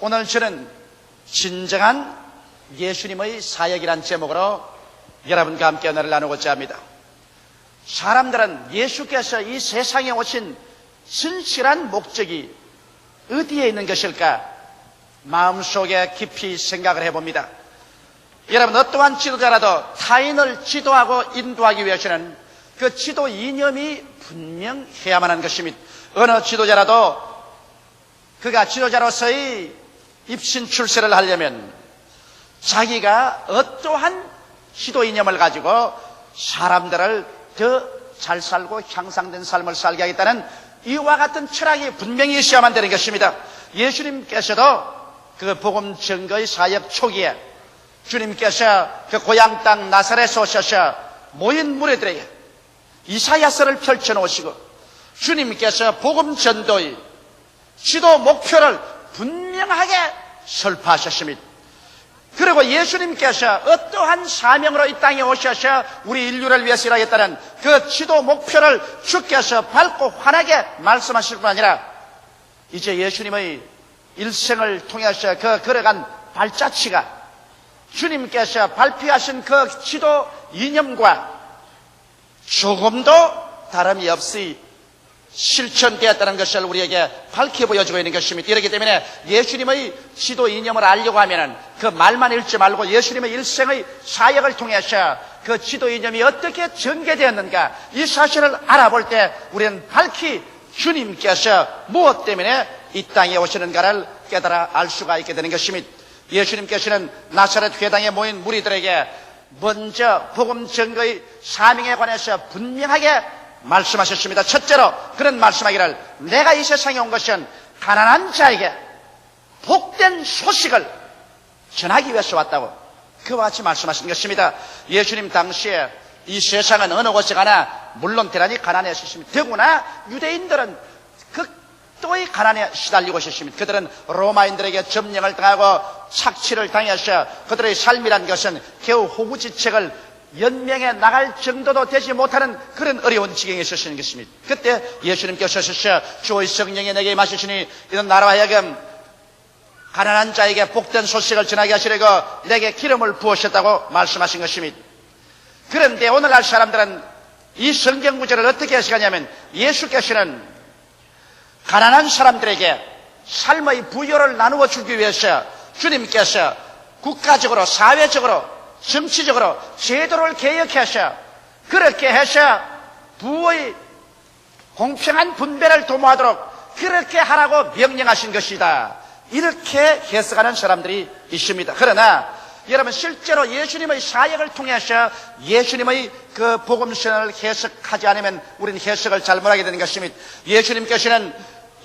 오늘 저는 진정한 예수님의 사역이란 제목으로 여러분과 함께 은혜를 나누고자 합니다. 사람들은 예수께서 이 세상에 오신 진실한 목적이 어디에 있는 것일까 마음속에 깊이 생각을 해봅니다. 여러분, 어떠한 지도자라도 타인을 지도하고 인도하기 위해서는 그 지도 이념이 분명해야만 하는 것입니다. 어느 지도자라도 그가 지도자로서의 입신 출세를 하려면 자기가 어떠한 지도 이념을 가지고 사람들을 더 잘 살고 향상된 삶을 살게 하겠다는 이와 같은 철학이 분명히 있어야만 되는 것입니다. 예수님께서도 그 복음 증거의 사역 초기에 주님께서 그 고향 땅 나사렛에 오셔서 모인 무리들에게 이사야서를 펼쳐놓으시고 주님께서 복음 전도의 지도 목표를 분명하게 설파하셨습니다. 그리고 예수님께서 어떠한 사명으로 이 땅에 오셔서 우리 인류를 위해서 일하겠다는 그 지도 목표를 주께서 밝고 환하게 말씀하실 뿐 아니라 이제 예수님의 일생을 통해서 그 걸어간 발자취가 주님께서 발표하신 그 지도 이념과 조금도 다름이 없이 실천되었다는 것을 우리에게 밝혀 보여주고 있는 것입니다. 이렇기 때문에 예수님의 지도 이념을 알려고 하면 그 말만 읽지 말고 예수님의 일생의 사역을 통해서 그 지도 이념이 어떻게 전개되었는가 이 사실을 알아볼 때 우리는 밝히 주님께서 무엇 때문에 이 땅에 오시는가를 깨달아 알 수가 있게 되는 것입니다. 예수님께서는 나사렛 회당에 모인 무리들에게 먼저 복음 증거의 사명에 관해서 분명하게 말씀하셨습니다. 첫째로 그런 말씀하기를 내가 이 세상에 온 것은 가난한 자에게 복된 소식을 전하기 위해서 왔다고 그와 같이 말씀하신 것입니다. 예수님 당시에 이 세상은 어느 곳에 가나 물론 대단히 가난했습니다. 더구나 유대인들은 극도의 가난에 시달리고 있었습니다. 그들은 로마인들에게 점령을 당하고 착취를 당해서 그들의 삶이란 것은 겨우 호구지책을 연명에 나갈 정도도 되지 못하는 그런 어려운 지경에 있었는 것입니다. 그때 예수님께서 오셔서 주의 성령이 내게 임하시니 이런 나라와 하여금 가난한 자에게 복된 소식을 전하게 하시려고 내게 기름을 부으셨다고 말씀하신 것입니다. 그런데 오늘날 사람들은 이 성경 구절을 어떻게 해석하냐면 예수께서는 가난한 사람들에게 삶의 부여를 나누어 주기 위해서 주님께서 국가적으로 사회적으로 정치적으로 제도를 개혁해서 그렇게 해서 부의 공평한 분배를 도모하도록 그렇게 하라고 명령하신 것이다. 이렇게 해석하는 사람들이 있습니다. 그러나 여러분 실제로 예수님의 사역을 통해서 예수님의 그 복음선을 해석하지 않으면 우리는 해석을 잘못하게 되는 것입니다. 예수님께서는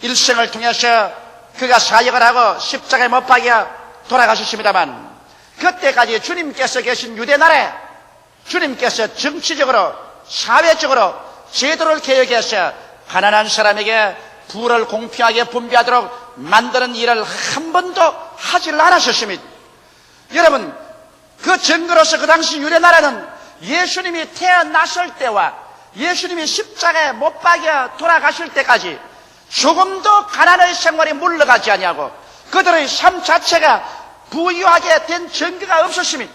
일생을 통해서 그가 사역을 하고 십자가에 못 박혀 돌아가셨습니다만 그때까지 주님께서 계신 유대 나라에 주님께서 정치적으로 사회적으로 제도를 개혁해서 가난한 사람에게 부를 공평하게 분배하도록 만드는 일을 한 번도 하질 않으셨습니다. 여러분 그 증거로서 그 당시 유대 나라는 예수님이 태어났을 때와 예수님이 십자가에 못 박여 돌아가실 때까지 조금도 가난의 생활이 물러가지 아니하고 그들의 삶 자체가 부유하게 된 증거가 없었습니다.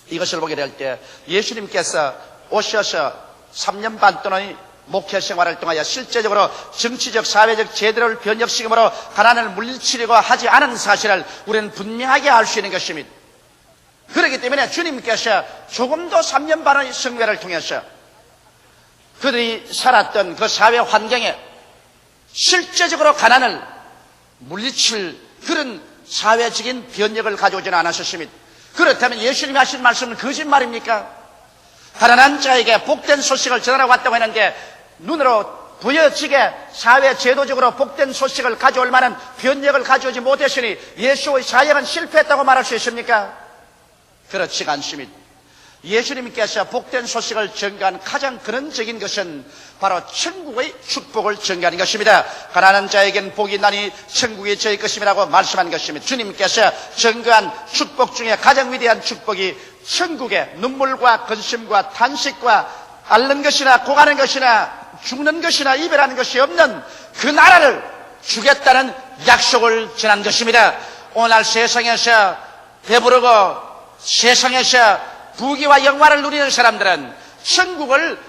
이것을 보게 될 때 예수님께서 오셔서 3년 반 동안의 목회 생활을 통하여 실제적으로 정치적 사회적 제도를 변혁시킴으로 가난을 물리치려고 하지 않은 사실을 우리는 분명하게 알 수 있는 것입니다. 그렇기 때문에 주님께서 조금도 3년 반의 성회를 통해서 그들이 살았던 그 사회 환경에 실제적으로 가난을 물리칠 그런 사회적인 변혁을 가져오지는 않으셨습니다. 그렇다면 예수님이 하신 말씀은 거짓말입니까? 가난한 자에게 복된 소식을 전하라고 왔다고 했는데 눈으로 보여지게 사회 제도적으로 복된 소식을 가져올 만한 변혁을 가져오지 못했으니 예수의 사역은 실패했다고 말할 수 있습니까? 그렇지가 않습니다. 예수님께서 복된 소식을 전가한 가장 근원적인 것은 바로 천국의 축복을 전가하는 것입니다. 가난한 자에겐 복이 있나니 천국이 저희 것임이라고 말씀한 것입니다. 주님께서 전가한 축복 중에 가장 위대한 축복이 천국의 눈물과 근심과 탄식과 앓는 것이나 고가는 것이나 죽는 것이나 이별하는 것이 없는 그 나라를 주겠다는 약속을 전한 것입니다. 오늘 세상에서 배부르고 세상에서 부귀와 영화를 누리는 사람들은 천국을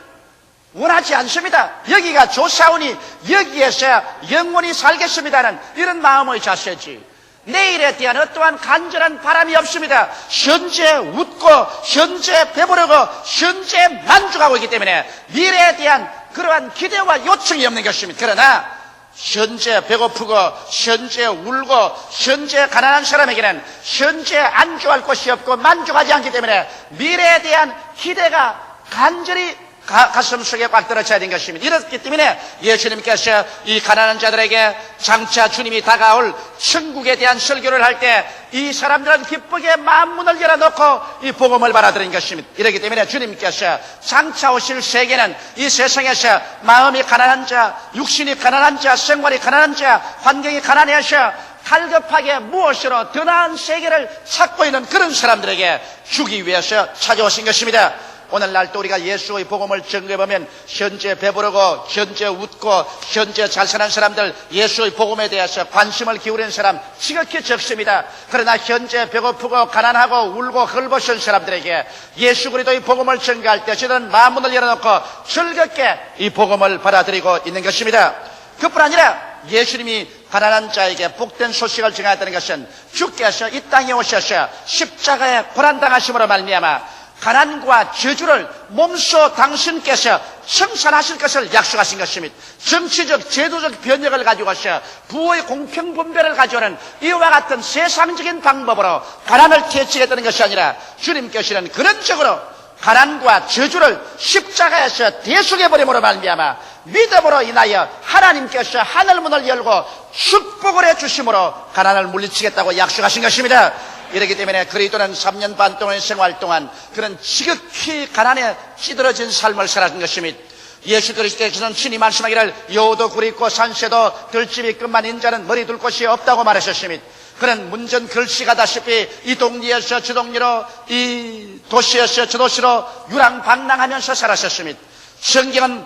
원하지 않습니다. 여기가 좋사오니 여기에서 영원히 살겠습니다는 이런 마음의 자세지, 내일에 대한 어떠한 간절한 바람이 없습니다. 현재 웃고 현재 배부르고 현재 만족하고 있기 때문에 미래에 대한 그러한 기대와 요청이 없는 것입니다. 그러나 현재 배고프고 현재 울고 현재 가난한 사람에게는 현재 안주할 것이 없고 만족하지 않기 때문에 미래에 대한 기대가 간절히 가슴속에 꽉 들어쳐야 되는 것입니다. 이렇기 때문에 예수님께서 이 가난한 자들에게 장차 주님이 다가올 천국에 대한 설교를 할 때 이 사람들은 기쁘게 마음문을 열어놓고 이 복음을 받아들인 것입니다. 이렇기 때문에 주님께서 장차 오실 세계는 이 세상에서 마음이 가난한 자, 육신이 가난한 자, 생활이 가난한 자, 환경이 가난해서 갈급하게 무엇으로 더 나은 세계를 찾고 있는 그런 사람들에게 주기 위해서 찾아오신 것입니다. 오늘날 또 우리가 예수의 복음을 전개해보면 현재 배부르고 현재 웃고 현재 잘 사는 사람들, 예수의 복음에 대해서 관심을 기울이는 사람 지극히 적습니다. 그러나 현재 배고프고 가난하고 울고 헐벗은 사람들에게 예수 그리스도의 복음을 전개할 때 저들은 마음문을 열어놓고 즐겁게 이 복음을 받아들이고 있는 것입니다. 그뿐 아니라 예수님이 가난한 자에게 복된 소식을 전하였다는 것은 주께서 이 땅에 오셔서 십자가에 고난당하심으로 말미암아 가난과 저주를 몸소 당신께서 청산하실 것을 약속하신 것입니다. 정치적 제도적 변혁을 가지고서 부의 공평 분배를 가져오는 이와 같은 세상적인 방법으로 가난을 퇴치하겠다는 것이 아니라 주님께서는 그런적으로 가난과 저주를 십자가에서 대속해버림으로 말미암아 믿음으로 인하여 하나님께서 하늘문을 열고 축복을 해주심으로 가난을 물리치겠다고 약속하신 것입니다. 이렇기 때문에 그리스도는 3년 반 동안의 생활 동안 그런 지극히 가난에 찌들어진 삶을 살았던 것입니다. 예수 그리스도께서는 친히 말씀하기를 여우도 굴이 있고 산새도 들집이 끝만 인자는 머리 둘 곳이 없다고 말하셨습니다. 그는 문전 글씨가다시피 이 동리에서 저 동리로 이 도시에서 저 도시로 유랑방랑하면서 살았었습니다. 성경은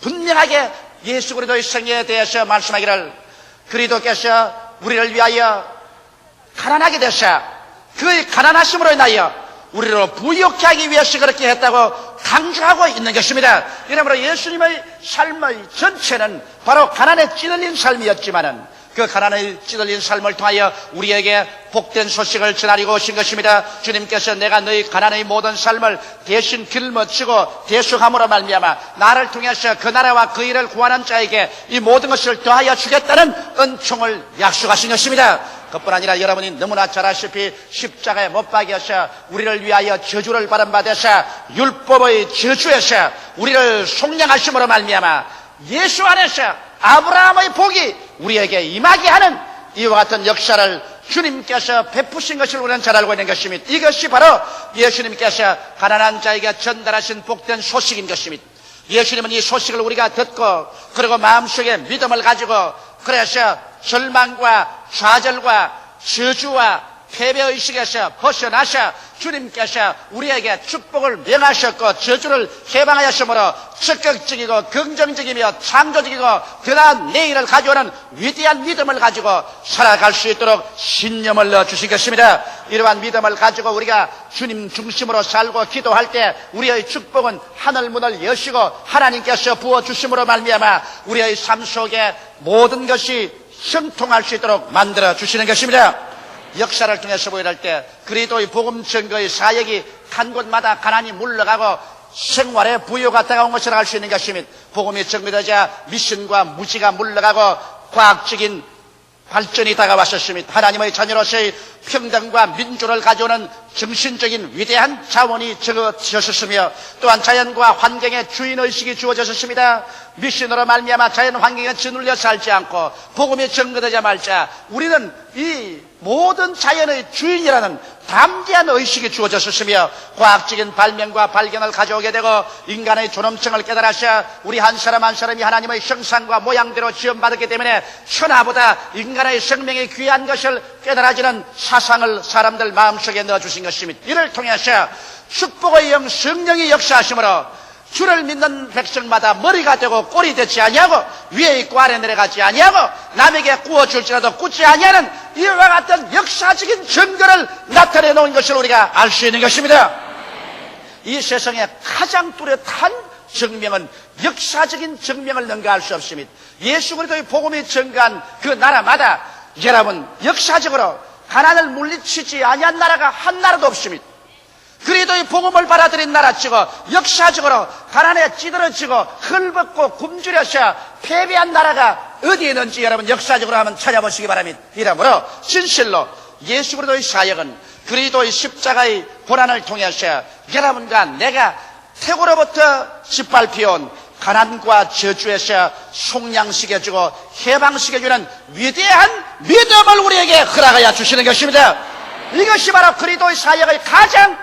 분명하게 예수 그리스도의 생애에 대해서 말씀하기를 그리스도께서 우리를 위하여 가난하게 되셔 그의 가난하심으로 인하여 우리로 부유케 하기 위해서 그렇게 했다고 강조하고 있는 것입니다. 이러므로 예수님의 삶의 전체는 바로 가난에 찌들린 삶이었지만은 그 가난에 찌들린 삶을 통하여 우리에게 복된 소식을 전하리고 오신 것입니다. 주님께서 내가 너희 가난의 모든 삶을 대신 길머치고 대속함으로 말미암아 나를 통해서 그 나라와 그 일을 구하는 자에게 이 모든 것을 더하여 주겠다는 은총을 약속하신 것입니다. 그뿐 아니라 여러분이 너무나 잘 아시피 십자가에 못 박여서 우리를 위하여 저주를 받은받아서 율법의 저주에서 우리를 속량하심으로 말미암아 예수 안에서 아브라함의 복이 우리에게 임하게 하는 이와 같은 역사를 주님께서 베푸신 것을 우리는 잘 알고 있는 것입니다. 이것이 바로 예수님께서 가난한 자에게 전달하신 복된 소식인 것입니다. 예수님은 이 소식을 우리가 듣고 그리고 마음속에 믿음을 가지고 그래서 절망과 좌절과 저주와 패배의식에서 벗어나셔 주님께서 우리에게 축복을 명하셨고 저주를 해방하였으므로 적극적이고 긍정적이며 창조적이고 더 나은 내일을 가져오는 위대한 믿음을 가지고 살아갈 수 있도록 신념을 넣어주신 것입니다. 이러한 믿음을 가지고 우리가 주님 중심으로 살고 기도할 때 우리의 축복은 하늘문을 여시고 하나님께서 부어주심으로 말미암아 우리의 삶 속에 모든 것이 형통할 수 있도록 만들어주시는 것입니다. 역사를 통해서 보여할 때 그리스도의 복음 증거의 사역이 한 곳마다 가난이 물러가고 생활의 부유가 다가온 것을 알 수 있는 것입니다. 복음이 증거되자 미신과 무지가 물러가고 과학적인 발전이 다가왔었습니다. 하나님의 자녀로서의 평등과 민주를 가져오는 정신적인 위대한 자원이 적어졌었으며 또한 자연과 환경의 주인의식이 주어졌습니다. 미신으로 말미암아 자연 환경에 짓눌려 살지 않고 복음이 증거되자마자 우리는 이 모든 자연의 주인이라는 담대한 의식이 주어졌었으며 과학적인 발명과 발견을 가져오게 되고 인간의 존엄성을 깨달아서 우리 한 사람 한 사람이 하나님의 형상과 모양대로 지음받았기 때문에 천하보다 인간의 생명이 귀한 것을 깨달아지는 사상을 사람들 마음속에 넣어주신 것입니다. 이를 통해서 축복의 영 성령이 역사하심으로 주를 믿는 백성마다 머리가 되고 꼴이 되지 아니하고 위에 있고 아래 내려가지 아니하고 남에게 구워줄지라도 굳지 아니하는 이와 같은 역사적인 증거를 나타내 놓은 것을 우리가 알 수 있는 것입니다. 이 세상에 가장 뚜렷한 증명은 역사적인 증명을 능가할 수 없습니다. 예수 그리스도의 복음이 증거한 그 나라마다 여러분 역사적으로 가난을 물리치지 아니한 나라가 한 나라도 없습니다. 그리스도의 복음을 받아들인 나라치고 역사적으로 가난에 찌들어지고 헐벗고 굶주려서 패배한 나라가 어디 있는지 여러분 역사적으로 한번 찾아보시기 바랍니다. 이러므로 진실로 예수 그리스도의 사역은 그리스도의 십자가의 고난을 통해서 여러분과 내가 태고로부터 짓밟혀온 가난과 저주에서 속량시켜주고 해방시켜주는 위대한 믿음을 우리에게 허락하여 주시는 것입니다. 이것이 바로 그리스도의 사역의 가장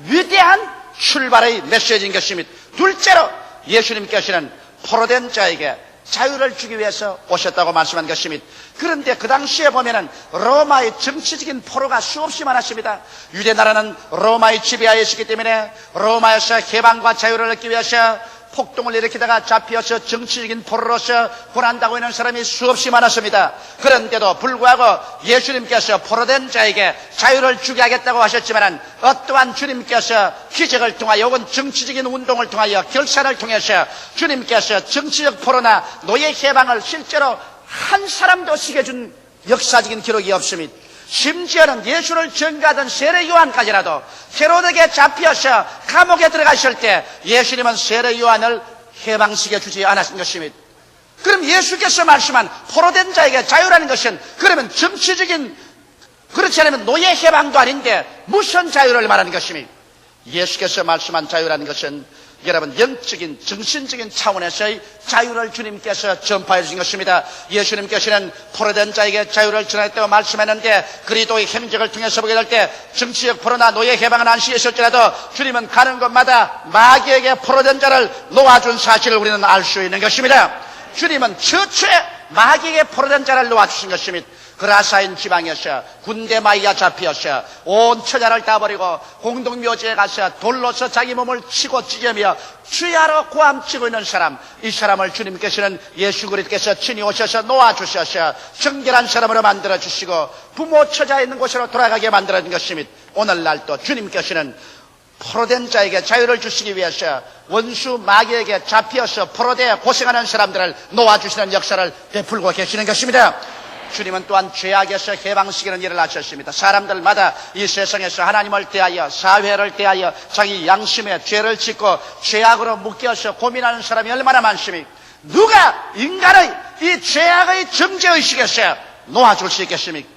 위대한 출발의 메시지인 것입니다. 둘째로 예수님께서는 포로된 자에게 자유를 주기 위해서 오셨다고 말씀한 것입니다. 그런데 그 당시에 보면은 로마의 정치적인 포로가 수없이 많았습니다. 유대 나라는 로마의 지배하에 있었기 때문에 로마에서 해방과 자유를 얻기 위해서 폭동을 일으키다가 잡혀서 정치적인 포로로서 고난당하고 있는 사람이 수없이 많았습니다. 그런데도 불구하고 예수님께서 포로된 자에게 자유를 주게 하겠다고 하셨지만 어떠한 주님께서 기적을 통하여 혹은 정치적인 운동을 통하여 결산을 통해서 주님께서 정치적 포로나 노예 해방을 실제로 한 사람도 시켜준 역사적인 기록이 없습니다. 심지어는 예수를 전가하던 세례 요한까지라도 헤로드에게 잡혀서 감옥에 들어가실 때 예수님은 세례 요한을 해방시켜 주지 않았던 것입니다. 그럼 예수께서 말씀한 포로된 자에게 자유라는 것은 그러면 정치적인 그렇지 않으면 노예 해방도 아닌데 무슨 자유를 말하는 것입니까? 예수께서 말씀한 자유라는 것은 여러분 영적인 정신적인 차원에서의 자유를 주님께서 전파해 주신 것입니다. 예수님께서는 포로된 자에게 자유를 전하였다고 말씀했는데 그리스도의 행적을 통해서 보게 될 때 정치적 포로나 노예 해방은 안시했을지라도 주님은 가는 곳마다 마귀에게 포로된 자를 놓아준 사실을 우리는 알 수 있는 것입니다. 주님은 처처에 마귀에게 포로된 자를 놓아주신 것입니다. 그라사인 지방에서 군대 마이야 잡혀서 온 처자를 다 버리고 공동묘지에 가서 돌로서 자기 몸을 치고 찢으며 주야로 고함치고 있는 사람, 이 사람을 주님께서는 예수 그리스도께서 친히 오셔서 놓아주셔서 정결한 사람으로 만들어주시고 부모 처자 있는 곳으로 돌아가게 만들어준 것입니다. 오늘날도 주님께서는 포로된 자에게 자유를 주시기 위해서 원수 마귀에게 잡혀서 포로되어 고생하는 사람들을 놓아주시는 역사를 베풀고 계시는 것입니다. 주님은 또한 죄악에서 해방시키는 일을 하셨습니다. 사람들마다 이 세상에서 하나님을 대하여 사회를 대하여 자기 양심에 죄를 짓고 죄악으로 묶여서 고민하는 사람이 얼마나 많습니까? 누가 인간의 이 죄악의 정죄의식에서 놓아줄 수 있겠습니까?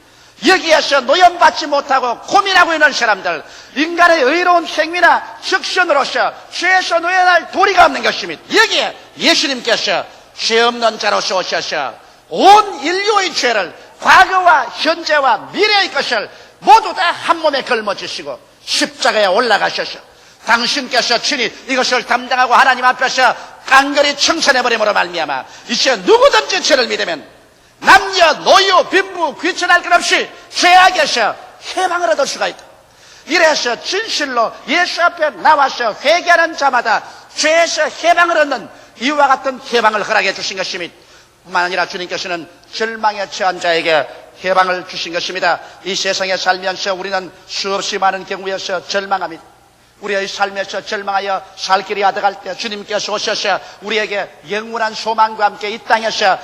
여기에서 노염받지 못하고 고민하고 있는 사람들, 인간의 의로운 행위나 적선으로서 죄에서 놓여날 도리가 없는 것입니다. 여기에 예수님께서 죄 없는 자로서 오셔서 온 인류의 죄를 과거와 현재와 미래의 것을 모두 다 한 몸에 걸머지시고 십자가에 올라가셔서 당신께서 친히 이것을 담당하고 하나님 앞에서 깡그리 청산해버림으로 말미암아 이제 누구든지 죄를 믿으면 남녀 노유 빈부 귀천할 것 없이 죄악에서 해방을 얻을 수가 있다. 이래서 진실로 예수 앞에 나와서 회개하는 자마다 죄에서 해방을 얻는 이와 같은 해방을 허락해 주신 것입니다. 뿐만 아니라 주님께서는 절망에 처한 자에게 해방을 주신 것입니다. 이 세상에 살면서 우리는 수없이 많은 경우에서 절망합니다. 우리의 삶에서 절망하여 살 길이 아득할 때 주님께서 오셔서 우리에게 영원한 소망과 함께 이 땅에서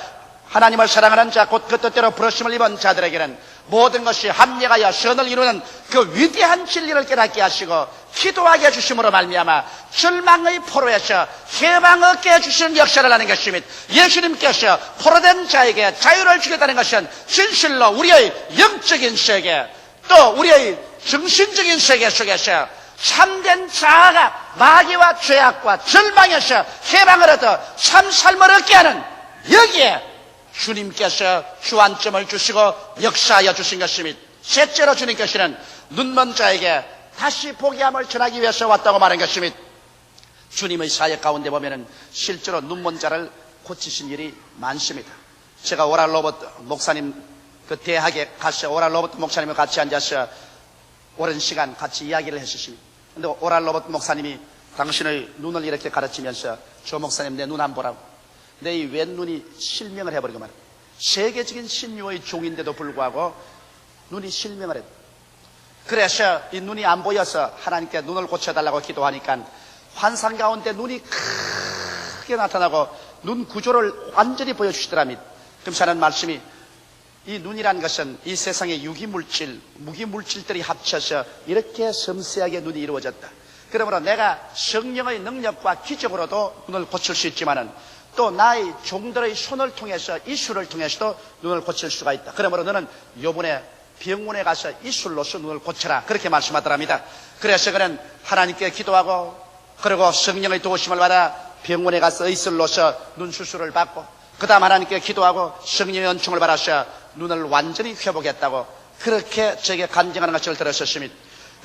하나님을 사랑하는 자, 곧 그 뜻대로 부르심을 입은 자들에게는 모든 것이 합력하여 선을 이루는 그 위대한 진리를 깨닫게 하시고 기도하게 해주심으로 말미암아 절망의 포로에서 해방 얻게 해주시는 역사를 하는 것입니다. 예수님께서 포로된 자에게 자유를 주겠다는 것은 진실로 우리의 영적인 세계 또 우리의 정신적인 세계 속에서 참된 자아가 마귀와 죄악과 절망에서 해방을 얻어 참 삶을 얻게 하는 여기에 주님께서 주안점을 주시고 역사하여 주신 것입니다. 셋째로 주님께서는 눈먼 자에게 다시 보게함을 전하기 위해서 왔다고 말한 것입니다. 주님의 사역 가운데 보면은 실제로 눈먼 자를 고치신 일이 많습니다. 제가 오랄 로버트 목사님 그 대학에 가서 오랄 로버트 목사님과 같이 앉아서 오랜 시간 같이 이야기를 했었습니다. 근데 오랄 로버트 목사님이 당신의 눈을 이렇게 가르치면서 조 목사님 내 눈 안 보라고. 내 이 왼눈이 실명을 해버리고 말이야. 세계적인 신유의 종인데도 불구하고 눈이 실명을 했다. 그래서 이 눈이 안 보여서 하나님께 눈을 고쳐달라고 기도하니까 환상 가운데 눈이 크게 나타나고 눈 구조를 완전히 보여주시더랍니다. 그러면서 하는 말씀이 이 눈이란 것은 이 세상의 유기물질, 무기물질들이 합쳐서 이렇게 섬세하게 눈이 이루어졌다. 그러므로 내가 성령의 능력과 기적으로도 눈을 고칠 수 있지만은 또 나의 종들의 손을 통해서 이술을 통해서도 눈을 고칠 수가 있다. 그러므로 너는 요번에 병원에 가서 이술로서 눈을 고쳐라. 그렇게 말씀하더랍니다. 그래서 그는 하나님께 기도하고 그리고 성령의 도우심을 받아 병원에 가서 이술로서 눈 수술을 받고 그 다음 하나님께 기도하고 성령의 은총을 받아서 눈을 완전히 회복했다고 그렇게 저에게 간증하는 것을 들었었습니다.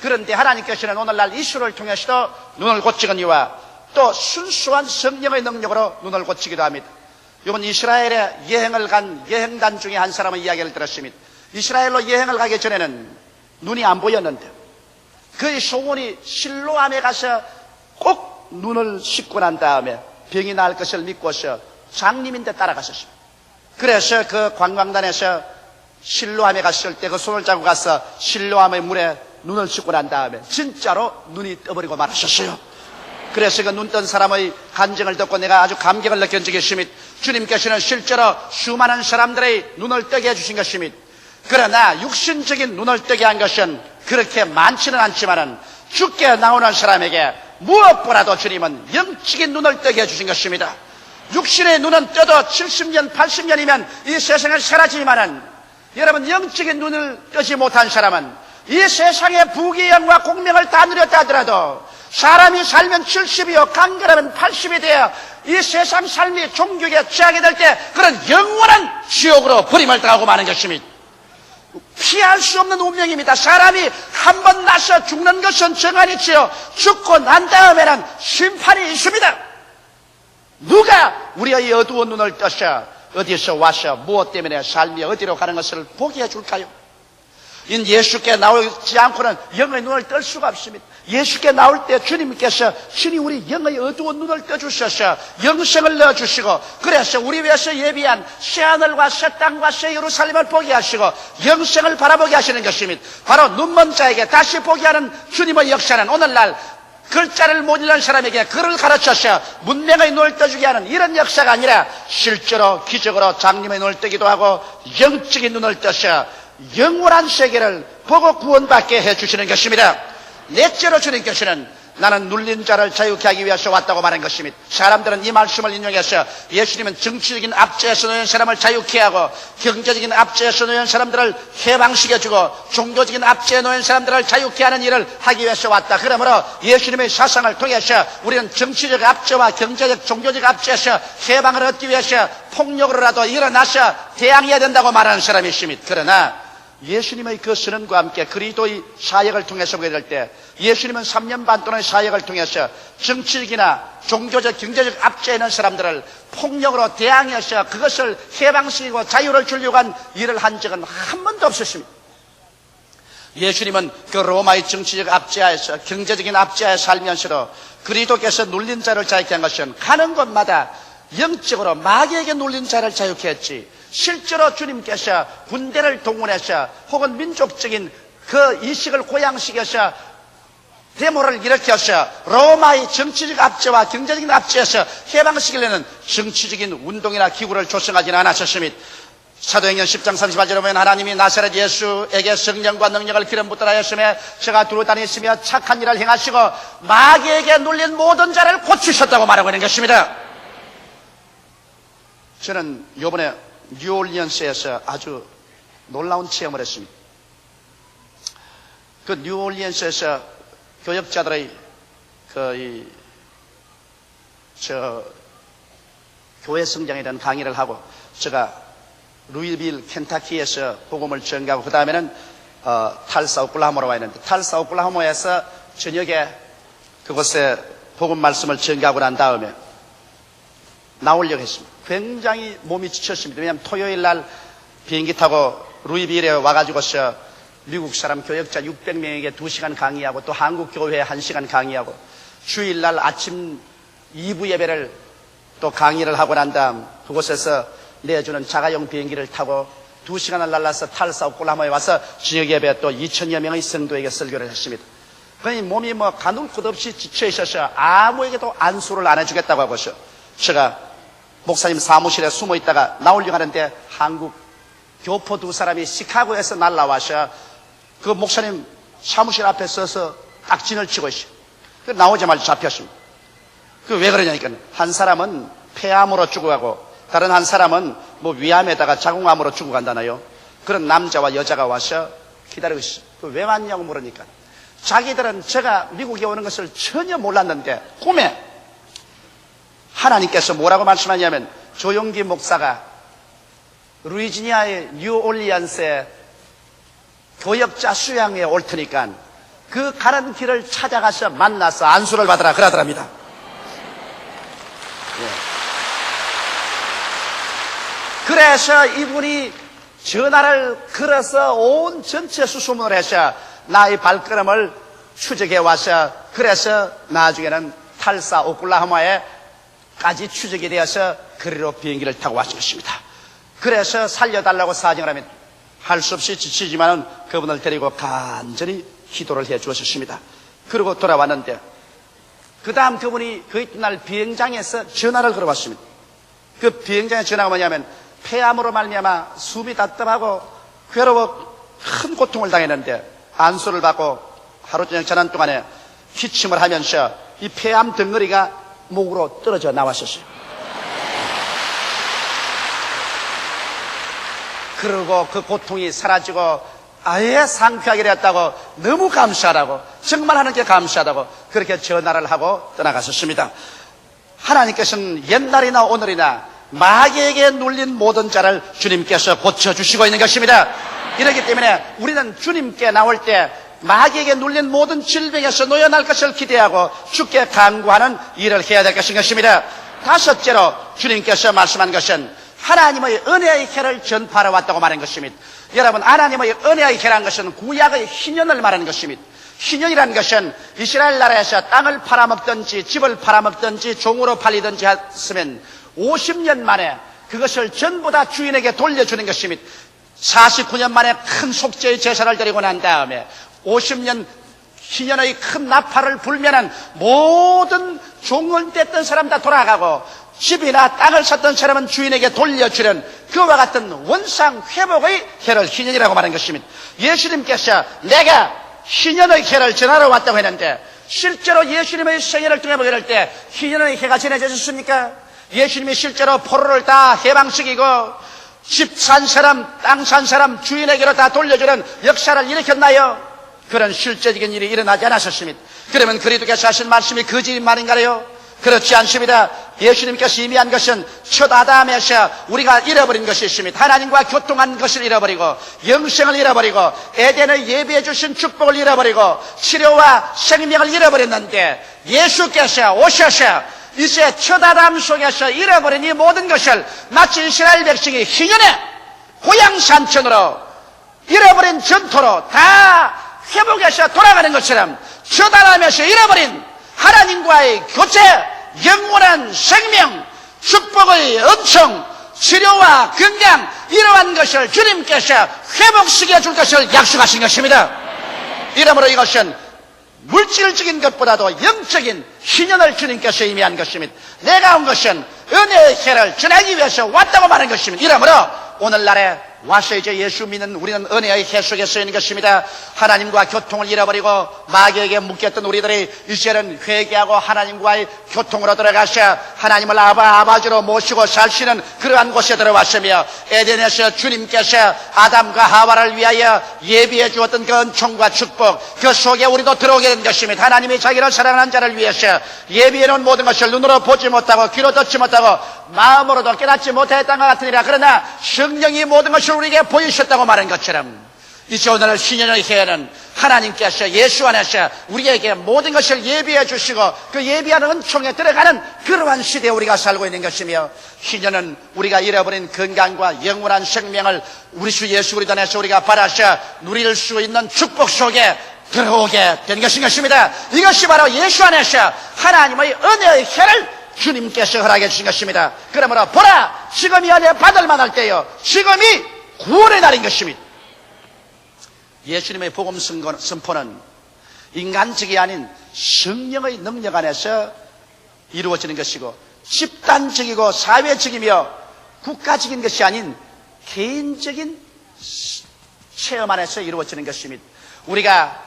그런데 하나님께서는 오늘날 이술을 통해서도 눈을 고치거니와 또 순수한 성령의 능력으로 눈을 고치기도 합니다. 이번 이스라엘에 여행을 간 여행단 중에 한 사람의 이야기를 들었습니다. 이스라엘로 여행을 가기 전에는 눈이 안 보였는데 그의 소원이 실로암에 가서 꼭 눈을 씻고 난 다음에 병이 나을 것을 믿고서 장님인데 따라갔었습니다. 그래서 그 관광단에서 실로암에 갔을 때 그 손을 잡고 가서 실로암의 물에 눈을 씻고 난 다음에 진짜로 눈이 떠버리고 말았었어요. 그래서 그 눈 뜬 사람의 간증을 듣고 내가 아주 감격을 느낀 적이 있습니다. 주님께서는 실제로 수많은 사람들의 눈을 뜨게 해주신 것입니다. 그러나 육신적인 눈을 뜨게 한 것은 그렇게 많지는 않지만은 죽게 나오는 사람에게 무엇보다도 주님은 영적인 눈을 뜨게 해주신 것입니다. 육신의 눈은 떠도 70년, 80년이면 이 세상을 사라지지만은 여러분 영적인 눈을 뜨지 못한 사람은 이 세상의 부귀영화 공명을 다 누렸다 하더라도 사람이 살면 70이요 강건하면 80이 되어 이 세상 삶이 종교에 취하게 될 때 그런 영원한 지옥으로 버림을 당하고 마는 것입니다. 피할 수 없는 운명입니다. 사람이 한 번 나서 죽는 것은 정한이지요. 죽고 난 다음에는 심판이 있습니다. 누가 우리의 어두운 눈을 떠서 어디서 와서 무엇 때문에 삶이 어디로 가는 것을 보게 해줄까요? 인 예수께 나오지 않고는 영의 눈을 뜰 수가 없습니다. 예수께 나올 때 주님께서 신이 우리 영의 어두운 눈을 떠주셔서 영생을 넣어주시고 그래서 우리 위해서 예비한 새하늘과 새 땅과 새 예루살렘을 보게 하시고 영생을 바라보게 하시는 것입니다. 바로 눈먼 자에게 다시 보게 하는 주님의 역사는 오늘날 글자를 못 읽는 사람에게 글을 가르쳐서 문명의 눈을 떠주게 하는 이런 역사가 아니라 실제로 기적으로 장님의 눈을 뜨기도 하고 영적인 눈을 떠서 영원한 세계를 보고 구원받게 해주시는 것입니다. 넷째로 주님께서는 나는 눌린 자를 자유케 하기 위해서 왔다고 말한 것입니다. 사람들은 이 말씀을 인용해서 예수님은 정치적인 압제에서 놓인 사람을 자유케 하고 경제적인 압제에서 놓인 사람들을 해방시켜주고 종교적인 압제에 놓인 사람들을 자유케 하는 일을 하기 위해서 왔다. 그러므로 예수님의 사상을 통해서 우리는 정치적 압제와 경제적 종교적 압제에서 해방을 얻기 위해서 폭력으로라도 일어나서 대항해야 된다고 말하는 사람이 있습니다. 그러나 예수님의 그 선언과 함께 그리스도의 사역을 통해서 보게 될 때 예수님은 3년 반 동안의 사역을 통해서 정치적이나 종교적 경제적 압제에 있는 사람들을 폭력으로 대항해서 그것을 해방시키고 자유를 주려고 한 일을 한 적은 한 번도 없었습니다. 예수님은 그 로마의 정치적 압제하에서 경제적인 압제하에 살면서도 그리스도께서 눌린 자를 자유케 한 것은 가는 곳마다 영적으로 마귀에게 눌린 자를 자유케 했지 실제로 주님께서 군대를 동원해서 혹은 민족적인 그 이식을 고양시켜서 데모를 일으켜서 로마의 정치적 압제와 경제적인 압제에서 해방시키려는 정치적인 운동이나 기구를 조성하지는 않았었습니다. 사도행전 10장 38절에 보면 하나님이 나사렛 예수에게 성령과 능력을 기름 붓더라 하였으며 저가 두루 다니시며 착한 일을 행하시고 마귀에게 눌린 모든 자를 고치셨다고 말하고 있는 것입니다. 저는 이번에 뉴올리언스에서 아주 놀라운 체험을 했습니다. 그 뉴올리언스에서 교역자들의 교회 성장에 대한 강의를 하고 제가 루이빌 켄타키에서 복음을 전가하고 그 다음에는 탈사 오클라호마로 와 있는데 탈사 오클라호마에서 저녁에 그곳에 복음 말씀을 전가하고 난 다음에 나오려고 했습니다. 굉장히 몸이 지쳤습니다. 왜냐하면 토요일 날 비행기 타고 루이빌에 와가지고서 미국 사람 교역자 600명에게 2시간 강의하고 또 한국 교회에 1시간 강의하고 주일날 아침 2부 예배를 또 강의를 하고 난 다음 그곳에서 내주는 자가용 비행기를 타고 2시간을 날라서 탈사 오클라호마에 와서 지역 예배 또 2,000여 명의 성도에게 설교를 했습니다. 그러니 몸이 가눌 것 없이 지쳐 있어서 아무에게도 안수를 안 해주겠다고 하고서 제가 목사님 사무실에 숨어 있다가 나오려고 하는데 한국 교포 2사람이 시카고에서 날라와서 그 목사님 사무실 앞에 서서 딱진을 치고 있어요. 나오자마자 잡혔습니다. 왜 그러냐니까 한 사람은 폐암으로 죽어가고 다른 한 사람은 위암에다가 자궁암으로 죽어간다나요. 그런 남자와 여자가 와서 기다리고 있어요. 왜 왔냐고 물으니까 자기들은 제가 미국에 오는 것을 전혀 몰랐는데 꿈에 하나님께서 뭐라고 말씀하냐면 조용기 목사가 루이지니아의 뉴올리언스에 교역자 수양회에 올 테니까 그 가는 길을 찾아가서 만나서 안수를 받으라 그러더랍니다. 그래서 이분이 전화를 걸어서 온 전체 수소문을 해서 나의 발걸음을 추적해 와서 그래서 나중에는 탈사 오클라호마에까지 추적이 되어서 거리로 비행기를 타고 왔을 것입니다. 그래서 살려달라고 사정을 하면 할 수 없이 지치지만은 그분을 데리고 간절히 기도를 해 주었습니다. 그리고 돌아왔는데 그 다음 그분이 그 이튿날 비행장에서 전화를 걸어왔습니다. 그 비행장의 전화가 뭐냐면 폐암으로 말미암아 숨이 답답하고 괴로워 큰 고통을 당했는데 안수를 받고 하루 저녁 지난 동안에 기침을 하면서 이 폐암 덩어리가 목으로 떨어져 나왔었어요. 그리고 그 고통이 사라지고 아예 상쾌하게 되었다고 너무 감사하다고 정말 하나님께 감사하다고 그렇게 전화를 하고 떠나갔었습니다. 하나님께서는 옛날이나 오늘이나 마귀에게 눌린 모든 자를 주님께서 고쳐주시고 있는 것입니다. 이렇기 때문에 우리는 주님께 나올 때 마귀에게 눌린 모든 질병에서 놓여날 것을 기대하고 주께 간구하는 일을 해야 될 것입니다. 다섯째로 주님께서 말씀한 것은 하나님의 은혜의 해를 전파하러 왔다고 말한 것입니다. 여러분, 하나님의 은혜의 해라는 것은 구약의 희년을 말하는 것입니다. 희년이라는 것은 이스라엘 나라에서 땅을 팔아먹든지 집을 팔아먹든지 종으로 팔리든지 했으면 50년 만에 그것을 전부 다 주인에게 돌려주는 것입니다. 49년 만에 큰 속죄의 제사를 드리고 난 다음에 50년 희년의 큰 나팔을 불면은 모든 종을 뗐던 사람 다 돌아가고 집이나 땅을 샀던 사람은 주인에게 돌려주는 그와 같은 원상 회복의 해를 희년이라고 말하는 것입니다. 예수님께서 내가 희년의 해를 전하러 왔다고 했는데 실제로 예수님의 생애를 통해 보게 될 때 희년의 해가 전해졌습니까? 예수님이 실제로 포로를 다 해방시키고 집 산 사람, 땅 산 사람 주인에게로 다 돌려주는 역사를 일으켰나요? 그런 실제적인 일이 일어나지 않았었습니다. 그러면 그리스도께서 하신 말씀이 거짓말인가요? 그렇지 않습니다. 예수님께서 이미 한 것은 첫 아담에서 우리가 잃어버린 것이 있습니다. 하나님과 교통한 것을 잃어버리고 영생을 잃어버리고 에덴을 예비해 주신 축복을 잃어버리고 치료와 생명을 잃어버렸는데 예수께서 오셔서 이제 첫 아담 속에서 잃어버린 이 모든 것을 마치 이스라엘 백성이 희년의 고향 산천으로 잃어버린 전토로 다 회복해서 돌아가는 것처럼 첫 아담에서 잃어버린 하나님과의 교제, 영원한 생명, 축복의 은총, 치료와 건강 이러한 것을 주님께서 회복시켜 줄 것을 약속하신 것입니다. 이러므로 이것은 물질적인 것보다도 영적인 희년을 주님께서 의미한 것입니다. 내가 온 것은 은혜의 해를 전하기 위해서 왔다고 말한 것입니다. 이러므로 오늘날에 와서 이제 예수 믿는 우리는 은혜의 해 속에 서 있는 것입니다. 하나님과 교통을 잃어버리고 마귀에게 묶였던 우리들이 이제는 회개하고 하나님과의 교통으로 들어가서 하나님을 아버지로 모시고 살 수 있는 그러한 곳에 들어왔으며 에덴에서 주님께서 아담과 하와를 위하여 예비해 주었던 그 은총과 축복 그 속에 우리도 들어오게 된 것입니다. 하나님이 자기를 사랑하는 자를 위해서 예비해 놓은 모든 것을 눈으로 보지 못하고 귀로 듣지 못하고 마음으로도 깨닫지 못했던 것 같으니라. 그러나 성령이 모든 것을 우리에게 보이셨다고 말한 것처럼 이제 오늘 신년의 해에는 하나님께서 예수 안에서 우리에게 모든 것을 예비해 주시고 그 예비하는 은총에 들어가는 그러한 시대에 우리가 살고 있는 것이며 신년은 우리가 잃어버린 건강과 영원한 생명을 우리 주 예수 그리스도 안에서 우리가 받아서 누릴 수 있는 축복 속에 들어오게 된 것입니다. 이것이 바로 예수 안에서 하나님의 은혜의 혈을 주님께서 허락해 주신 것입니다. 그러므로 보라, 지금이 은혜 받을 만할 때요, 지금이 구원의 날인 것입니다. 예수님의 복음 선포는 인간적이 아닌 성령의 능력 안에서 이루어지는 것이고, 집단적이고 사회적이며 국가적인 것이 아닌 개인적인 체험 안에서 이루어지는 것입니다. 우리가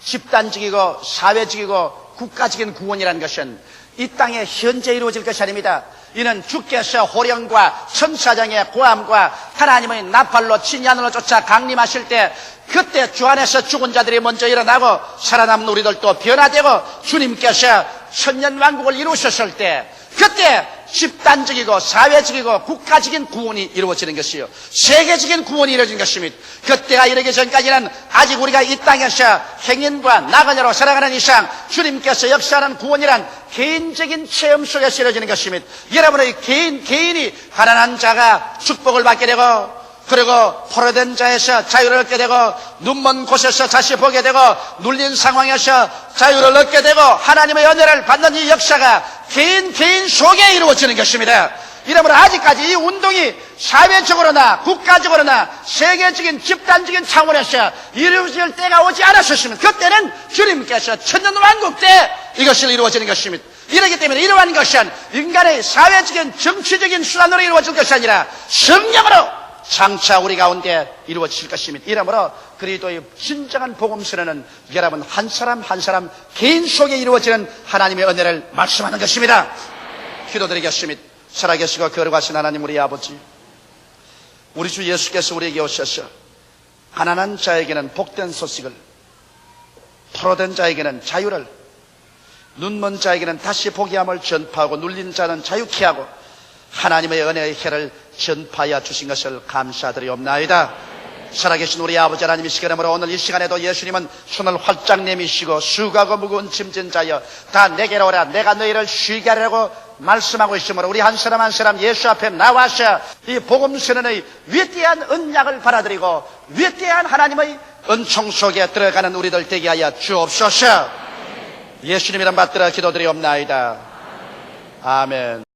집단적이고 사회적이고 국가적인 구원이라는 것은 이 땅에 현재 이루어질 것이 아닙니다. 이는 주께서 호령과 천사장의 고함과 하나님의 나팔로 진야늘로 쫓아 강림하실 때, 그때 주 안에서 죽은 자들이 먼저 일어나고 살아남은 우리들도 변화되고 주님께서 천년왕국을 이루셨을 때, 그때 집단적이고 사회적이고 국가적인 구원이 이루어지는 것이요, 세계적인 구원이 이루어진 것입니다. 그때가 이르기 전까지는 아직 우리가 이 땅에서 행인과 나그네로 살아가는 이상 주님께서 역사하는 구원이란 개인적인 체험 속에서 이루어지는 것입니다. 여러분의 개인이 가난한 자가 축복을 받게 되고, 그리고 포로된 자에서 자유를 얻게 되고, 눈먼 곳에서 다시 보게 되고, 눌린 상황에서 자유를 얻게 되고, 하나님의 은혜를 받는 이 역사가 개인 속에 이루어지는 것입니다. 이러므로 아직까지 이 운동이 사회적으로나 국가적으로나 세계적인 집단적인 차원에서 이루어질 때가 오지 않았었으면, 그때는 주님께서 천년왕국 때 이것이 이루어지는 것입니다. 이러기 때문에 이러한 것은 인간의 사회적인 정치적인 수단으로 이루어질 것이 아니라 성령으로 장차 우리 가운데 이루어질 것입니다. 이러므로 그리스도의 진정한 복음 선언은 여러분 한 사람 한 사람 개인 속에 이루어지는 하나님의 은혜를 말씀하는 것입니다. 기도드리겠습니다. 살아계시고 거룩하신 하나님 우리 아버지, 우리 주 예수께서 우리에게 오셔서 가난한 자에게는 복된 소식을, 포로된 자에게는 자유를, 눈먼 자에게는 다시 보게 함을 전파하고, 눌린 자는 자유케 하고 하나님의 은혜의 혈을 전파하여 주신 것을 감사드리옵나이다. 살아계신 우리 아버지 하나님, 이 시간으로 오늘 이 시간에도 예수님은 손을 활짝 내미시고 수고하고 무거운 짐진 자여 다 내게로 오라, 내가 너희를 쉬게 하려고 말씀하고 있으므로 우리 한 사람 한 사람 예수 앞에 나와서 이 복음 선언의 위대한 언약을 받아들이고 위대한 하나님의 은총 속에 들어가는 우리들 되게 하여 주옵소서. 예수님 이름 받들어 기도드리옵나이다. 아멘.